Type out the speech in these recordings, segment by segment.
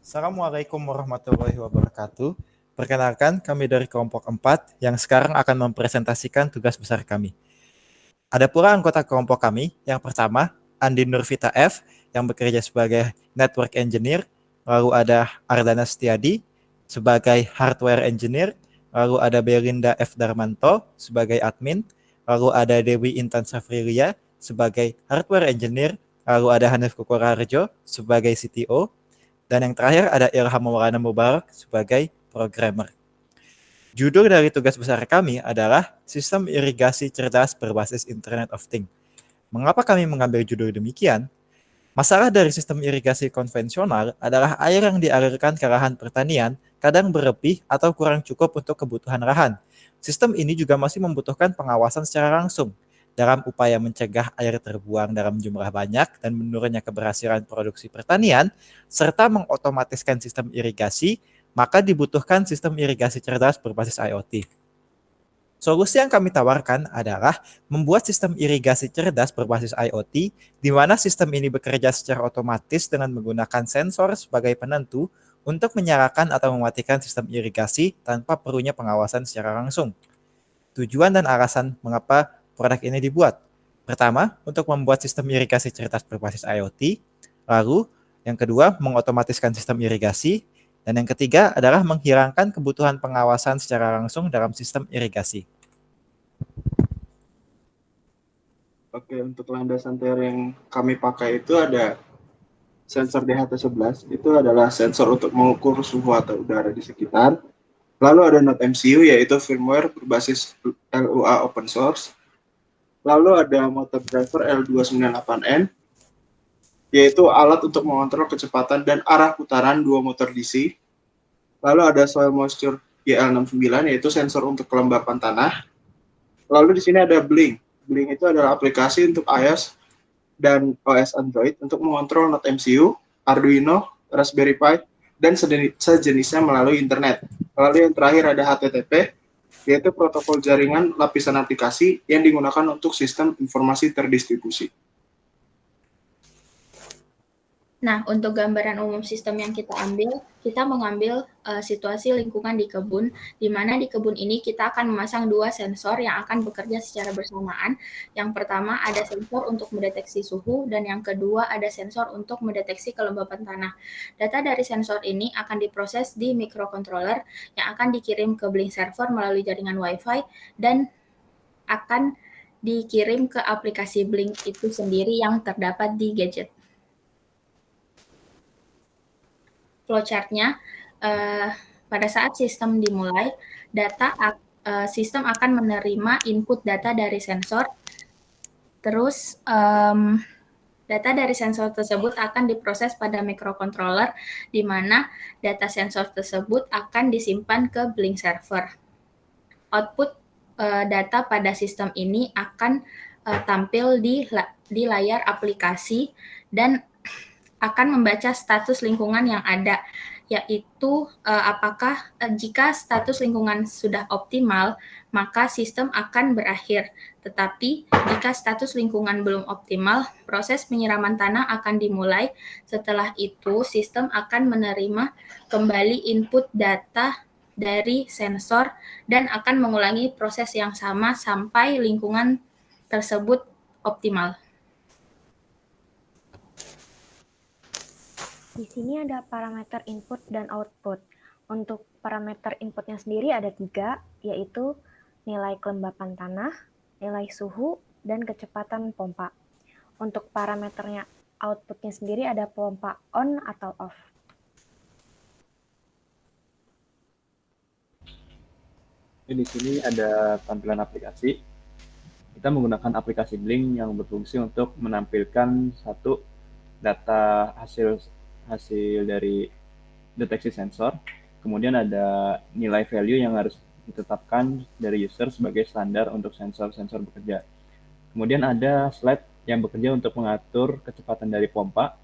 Assalamualaikum warahmatullahi wabarakatuh. Perkenalkan, kami dari kelompok 4 yang sekarang akan mempresentasikan tugas besar kami. Ada pula anggota kelompok kami. Yang pertama, Andi Nurvita F yang bekerja sebagai Network Engineer. Lalu ada Ardana Setiadi sebagai Hardware Engineer. Lalu ada Belinda F Darmanto sebagai Admin. Lalu ada Dewi Intan Safrilia sebagai Hardware Engineer. Lalu ada Hanif Kukurarjo sebagai CTO. Dan yang terakhir ada Ilham Maulana Mubarak sebagai programmer. Judul dari tugas besar kami adalah Sistem Irigasi Cerdas Berbasis Internet of Things. Mengapa kami mengambil judul demikian? Masalah dari sistem irigasi konvensional adalah air yang dialirkan ke lahan pertanian kadang berlebih atau kurang cukup untuk kebutuhan lahan. Sistem ini juga masih membutuhkan pengawasan secara langsung dalam upaya mencegah air terbuang dalam jumlah banyak dan menurunnya keberhasilan produksi pertanian, serta mengotomatiskan sistem irigasi, maka dibutuhkan sistem irigasi cerdas berbasis IoT. Solusi yang kami tawarkan adalah membuat sistem irigasi cerdas berbasis IoT, di mana sistem ini bekerja secara otomatis dengan menggunakan sensor sebagai penentu untuk menyalakan atau mematikan sistem irigasi tanpa perlunya pengawasan secara langsung. Tujuan dan alasan mengapa produk ini dibuat. Pertama, untuk membuat sistem irigasi cerdas berbasis IoT. Lalu, yang kedua, mengotomatiskan sistem irigasi. Dan yang ketiga adalah menghilangkan kebutuhan pengawasan secara langsung dalam sistem irigasi. Oke, untuk landasan teori yang kami pakai itu ada sensor DHT11, itu adalah sensor untuk mengukur suhu atau udara di sekitar. Lalu ada Node MCU, yaitu firmware berbasis LUA open source. Lalu ada motor driver L298N, yaitu alat untuk mengontrol kecepatan dan arah putaran dua motor DC. Lalu ada soil moisture GL69, yaitu sensor untuk kelembapan tanah. Lalu di sini ada Blink. Blink itu adalah aplikasi untuk iOS dan OS Android untuk mengontrol Node MCU, Arduino, Raspberry Pi, dan sejenisnya melalui internet. Lalu yang terakhir ada HTTP, yaitu protokol jaringan lapisan aplikasi yang digunakan untuk sistem informasi terdistribusi. Nah, untuk gambaran umum sistem yang kita mengambil situasi lingkungan di kebun, di mana di kebun ini kita akan memasang dua sensor yang akan bekerja secara bersamaan. Yang pertama ada sensor untuk mendeteksi suhu, dan yang kedua ada sensor untuk mendeteksi kelembapan tanah. Data dari sensor ini akan diproses di microcontroller yang akan dikirim ke Blink server melalui jaringan Wi-Fi dan akan dikirim ke aplikasi Blink itu sendiri yang terdapat di gadget. Flowchart-nya, pada saat sistem dimulai, sistem akan menerima input data dari sensor, terus data dari sensor tersebut akan diproses pada microcontroller, di mana data sensor tersebut akan disimpan ke Blink server. Output data pada sistem ini akan tampil di layar aplikasi dan akan membaca status lingkungan yang ada, yaitu apakah jika status lingkungan sudah optimal, maka sistem akan berakhir. Tetapi jika status lingkungan belum optimal, proses penyiraman tanah akan dimulai. Setelah itu, sistem akan menerima kembali input data dari sensor dan akan mengulangi proses yang sama sampai lingkungan tersebut optimal. Di sini ada parameter input dan output. Untuk parameter inputnya sendiri ada 3, yaitu nilai kelembapan tanah, nilai suhu, dan kecepatan pompa. Untuk parameternya outputnya sendiri ada pompa on atau off. Di sini ada tampilan aplikasi. Kita menggunakan aplikasi Blink yang berfungsi untuk menampilkan satu data hasil dari deteksi sensor. Kemudian ada nilai value yang harus ditetapkan dari user sebagai standar untuk sensor-sensor bekerja. Kemudian ada slide yang bekerja untuk mengatur kecepatan dari pompa.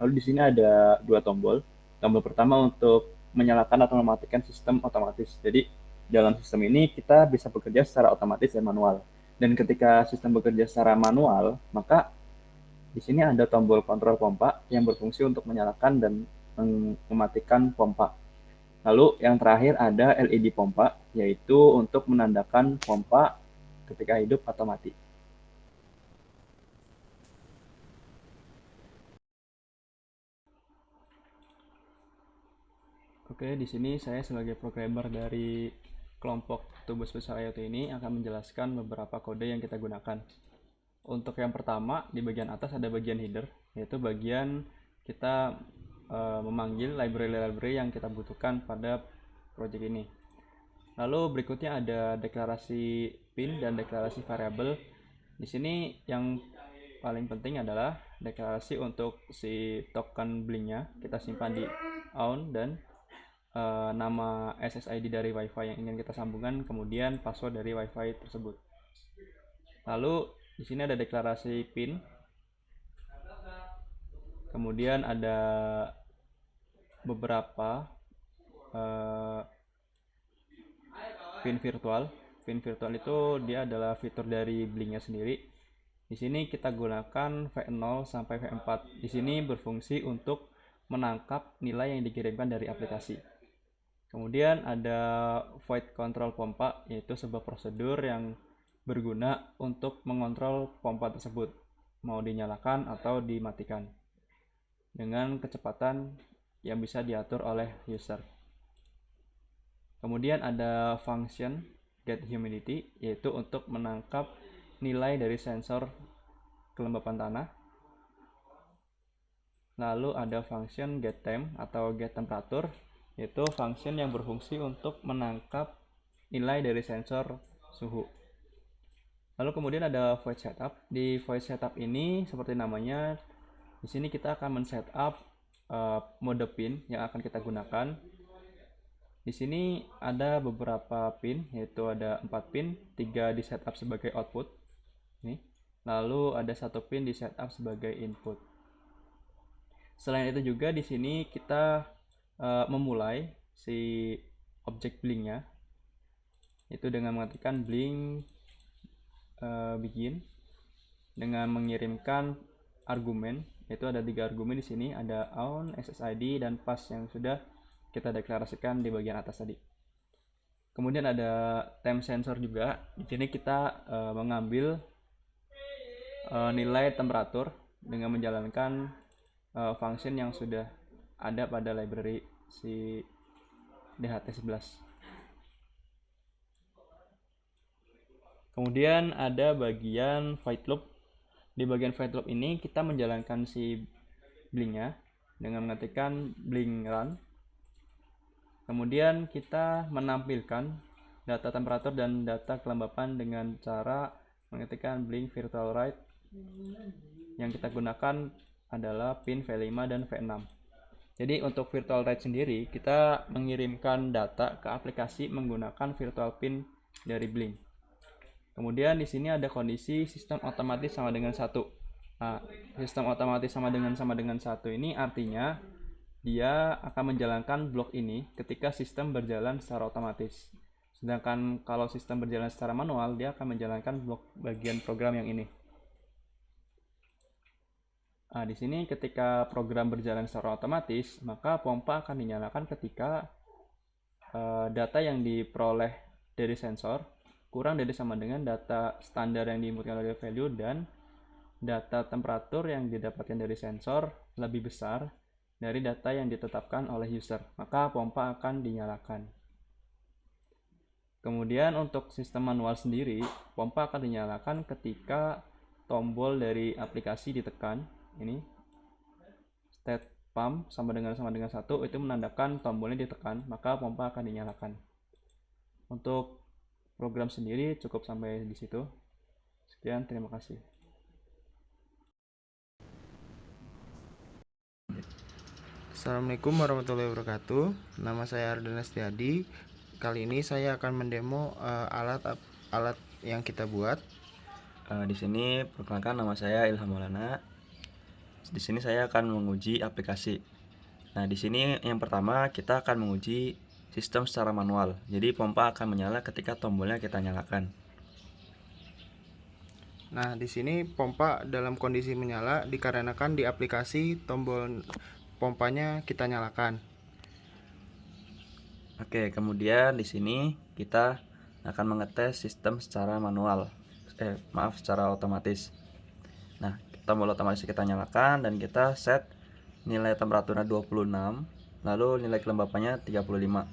Lalu di sini ada 2 tombol. Tombol pertama untuk menyalakan atau mematikan sistem otomatis. Jadi dalam sistem ini kita bisa bekerja secara otomatis dan manual. Dan ketika sistem bekerja secara manual, maka di sini ada tombol kontrol pompa yang berfungsi untuk menyalakan dan mematikan pompa. Lalu yang terakhir ada LED pompa, yaitu untuk menandakan pompa ketika hidup atau mati. Oke, di sini saya sebagai programmer dari kelompok Tubuh Besar IoT ini akan menjelaskan beberapa kode yang kita gunakan. Untuk yang pertama, di bagian atas ada bagian header, yaitu bagian kita memanggil library-library yang kita butuhkan pada project ini. Lalu berikutnya ada deklarasi pin dan deklarasi variabel. Di sini yang paling penting adalah deklarasi untuk si token blinknya kita simpan di on, dan nama SSID dari WiFi yang ingin kita sambungkan, kemudian password dari WiFi tersebut. Lalu di sini ada deklarasi pin, kemudian ada beberapa pin virtual. Pin virtual itu dia adalah fitur dari blinknya sendiri. Di sini kita gunakan V0 sampai V4. Di sini berfungsi untuk menangkap nilai yang dikirimkan dari aplikasi. Kemudian ada void control pompa, yaitu sebuah prosedur yang berguna untuk mengontrol pompa tersebut, mau dinyalakan atau dimatikan, dengan kecepatan yang bisa diatur oleh user. Kemudian ada function get humidity, yaitu untuk menangkap nilai dari sensor kelembapan tanah. Lalu ada function get temp atau get temperature, yaitu function yang berfungsi untuk menangkap nilai dari sensor suhu. Lalu kemudian ada void setup. Di void setup ini seperti namanya, di sini kita akan men-setup mode pin yang akan kita gunakan. Di sini ada beberapa pin, yaitu ada 4 pin, 3 di setup sebagai output. Ini. Lalu ada 1 pin di setup sebagai input. Selain itu juga di sini kita memulai si objek blinknya, itu dengan mengetikkan blink begin, dengan mengirimkan argumen, yaitu ada 3 argumen di sini, ada on, SSID, dan pass yang sudah kita deklarasikan di bagian atas tadi. Kemudian ada temp sensor juga. Di sini kita mengambil nilai temperatur dengan menjalankan function yang sudah ada pada library si DHT11. Kemudian ada bagian void loop. Di bagian void loop ini kita menjalankan si blinknya dengan mengetikkan blink run. Kemudian kita menampilkan data temperatur dan data kelembapan dengan cara mengetikkan blink virtual write. Yang kita gunakan adalah pin V5 dan V6. Jadi untuk virtual write sendiri, kita mengirimkan data ke aplikasi menggunakan virtual pin dari blink. Kemudian di sini ada kondisi sistem otomatis sama dengan 1. Nah, sistem otomatis sama dengan 1 ini artinya dia akan menjalankan blok ini ketika sistem berjalan secara otomatis. Sedangkan kalau sistem berjalan secara manual, dia akan menjalankan blok bagian program yang ini. Nah, di sini ketika program berjalan secara otomatis, maka pompa akan dinyalakan ketika data yang diperoleh dari sensor kurang dari sama dengan data standar yang diinputkan oleh value, dan data temperatur yang didapatkan dari sensor lebih besar dari data yang ditetapkan oleh user, maka pompa akan dinyalakan. Kemudian untuk sistem manual sendiri, pompa akan dinyalakan ketika tombol dari aplikasi ditekan. Ini state pump sama dengan 1 itu menandakan tombolnya ditekan, maka pompa akan dinyalakan. Untuk program sendiri cukup sampai di situ. Sekian, terima kasih. Assalamualaikum warahmatullahi wabarakatuh. Nama saya Arden Astiadi. Kali ini saya akan mendemo alat yang kita buat. Di sini perkenalkan, nama saya Ilham Maulana. Di sini saya akan menguji aplikasi. Nah, di sini yang pertama kita akan menguji sistem secara manual. Jadi pompa akan menyala ketika tombolnya kita nyalakan. Nah, di sini pompa dalam kondisi menyala dikarenakan di aplikasi pompanya kita nyalakan. Oke, kemudian di sini kita akan mengetes sistem secara manual. Secara otomatis. Nah, tombol otomatis kita nyalakan dan kita set nilai temperaturnya 26, lalu nilai kelembapannya 35.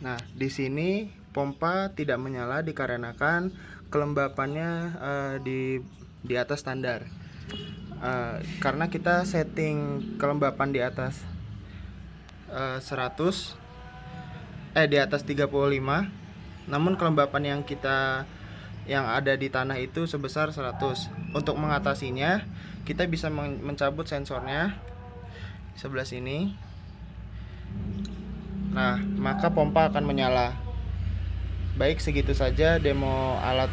Nah, di sini pompa tidak menyala dikarenakan kelembapannya di atas standar. Karena kita setting kelembapan di atas 100 di atas 35, namun kelembapan yang ada di tanah itu sebesar 100. Untuk mengatasinya, kita bisa mencabut sensornya di sebelah sini. Nah, maka pompa akan menyala. Baik, segitu saja demo alat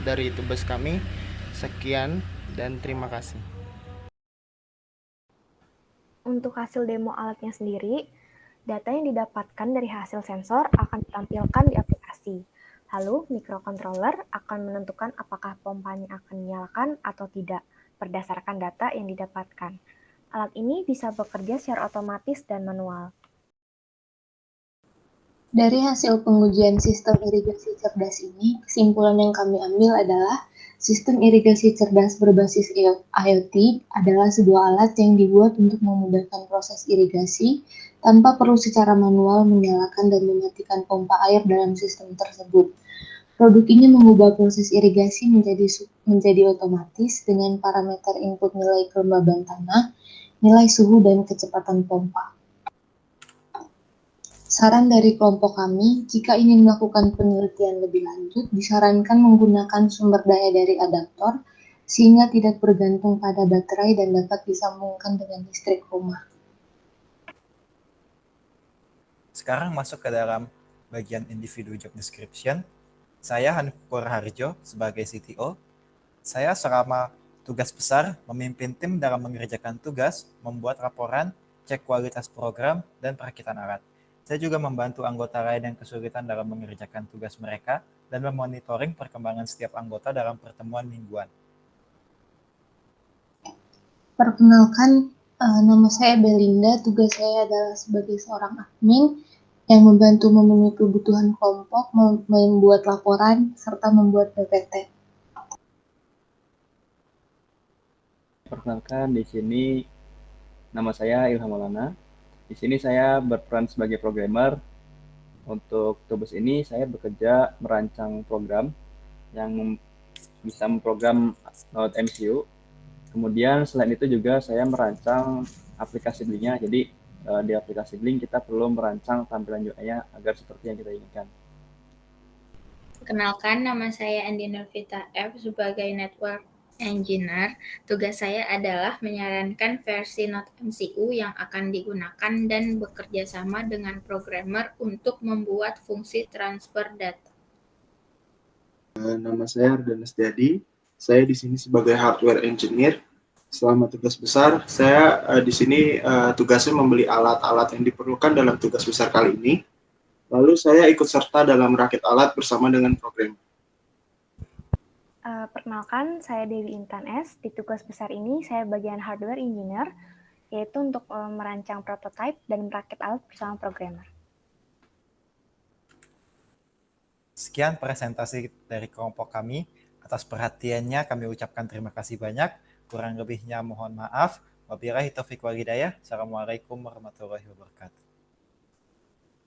dari Tubes kami. Sekian dan terima kasih. Untuk hasil demo alatnya sendiri, data yang didapatkan dari hasil sensor akan ditampilkan di aplikasi. Lalu, microcontroller akan menentukan apakah pompanya akan dinyalakan atau tidak berdasarkan data yang didapatkan. Alat ini bisa bekerja secara otomatis dan manual. Dari hasil pengujian sistem irigasi cerdas ini, kesimpulan yang kami ambil adalah sistem irigasi cerdas berbasis IoT adalah sebuah alat yang dibuat untuk memudahkan proses irigasi tanpa perlu secara manual menyalakan dan mematikan pompa air dalam sistem tersebut. Produk ini mengubah proses irigasi menjadi otomatis dengan parameter input nilai kelembaban tanah, nilai suhu, dan kecepatan pompa. Saran dari kelompok kami, jika ingin melakukan penelitian lebih lanjut, disarankan menggunakan sumber daya dari adaptor, sehingga tidak bergantung pada baterai dan dapat disambungkan dengan listrik rumah. Sekarang masuk ke dalam bagian individu job description. Saya Hanif Purharjo sebagai CTO. Saya selama tugas besar memimpin tim dalam mengerjakan tugas, membuat laporan, cek kualitas program, dan perakitan alat. Saya juga membantu anggota lain yang kesulitan dalam mengerjakan tugas mereka dan memonitoring perkembangan setiap anggota dalam pertemuan mingguan. Perkenalkan, nama saya Belinda. Tugas saya adalah sebagai seorang admin yang membantu memenuhi kebutuhan kelompok, membuat laporan, serta membuat PPT. Perkenalkan, di sini nama saya Ilham Maulana. Di sini saya berperan sebagai programmer. Untuk Tubes ini saya bekerja merancang program yang bisa memprogram lewat MCU. Kemudian selain itu juga saya merancang aplikasi Blink-nya. Jadi di aplikasi Blink kita perlu merancang tampilan UI-nya agar seperti yang kita inginkan. Perkenalkan, nama saya Andi Nurvita F sebagai Network Engineer. Tugas saya adalah menyarankan versi Node MCU yang akan digunakan dan bekerja sama dengan programmer untuk membuat fungsi transfer data. Nama saya Ardan Setiadi. Saya di sini sebagai hardware engineer. Selama tugas besar, saya di sini tugasnya membeli alat-alat yang diperlukan dalam tugas besar kali ini. Lalu saya ikut serta dalam merakit alat bersama dengan programmer. Perkenalkan, saya Dewi Intan S. Di tugas besar ini, saya bagian hardware engineer, yaitu untuk merancang prototipe dan merakit alat bersama programmer. Sekian presentasi dari kelompok kami. Atas perhatiannya kami ucapkan terima kasih banyak. Kurang lebihnya mohon maaf. Wabillahi taufiq wal hidayah. Assalamualaikum warahmatullahi wabarakatuh.